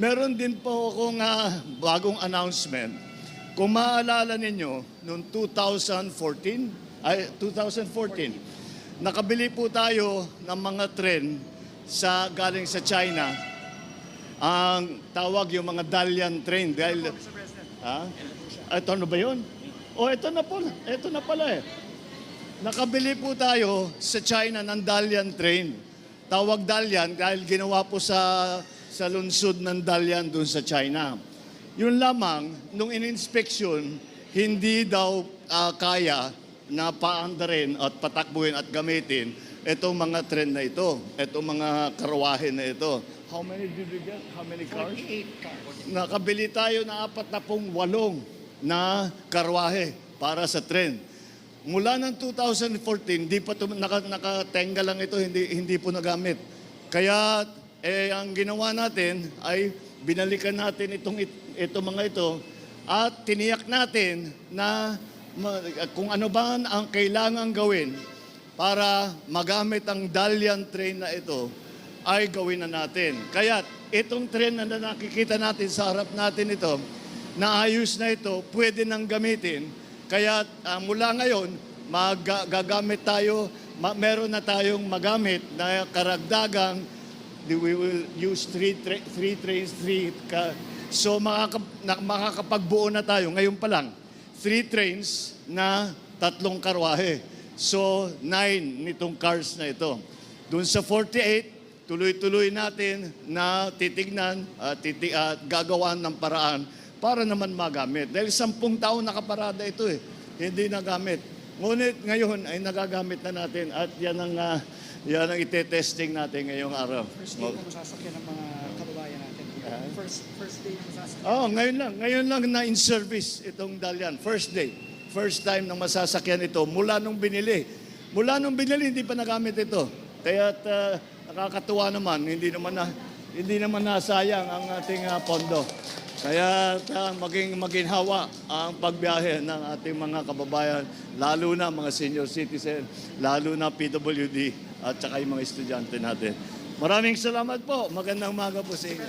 Meron din po akong bagong announcement. Kung maaalala ninyo, noong 2014, nakabili po tayo ng mga tren galing sa China. Ang tawag yung mga Dalian train. Dahil, ito na ba yun? Ito na po. Ito na pala eh. Nakabili po tayo sa China ng Dalian train. Tawag Dalian dahil ginawa po sa lungsod ng Dalian doon sa China. Yun lamang, nung in-inspection, hindi daw kaya na paandarin at patakbuhin at gamitin itong mga tren na ito, itong mga karwahe na ito. How many did we get? How many cars? 48 cars. Nakabili tayo na 48 na karwahe para sa tren. Mula ng 2014, hindi pa nakatenga lang ito, hindi po nagamit. Kaya ang ginawa natin ay binalikan natin itong mga ito at tiniyak natin na kung ano ba ang kailangan gawin para magamit ang Dalian train na ito ay gawin na natin. Kaya itong train na nakikita natin sa harap natin ito, naayos na ito, pwede nang gamitin. Kaya mula ngayon, gagamit tayo, meron na tayong magamit na karagdagang, we will use three trains. So makakapagbuo na tayo ngayon pa lang. 3 trains na 3 karwahe. So 9 nitong cars na ito. Doon sa 48, tuloy-tuloy natin na titignan at gagawan ng paraan para naman magamit. Dahil 10 taon nakaparada ito hindi nagamit. Ngunit ngayon ay nagagamit na natin at yan ang ite-testing natin ngayong araw. First day na masasakyan ng mga kababayan natin. First day na masasakyan. Ngayon lang na in service itong Dalian. First day. First time na masasakyan ito mula nung binili. Mula nung binili, hindi pa nagamit ito. Kaya nakakatuwa naman, hindi naman nasayang ang ating pondo. Kaya maginhawa ang pagbiyahe ng ating mga kababayan, lalo na mga senior citizen, lalo na PWD at saka yung mga estudyante natin. Maraming salamat po. Magandang umaga po sa inyo.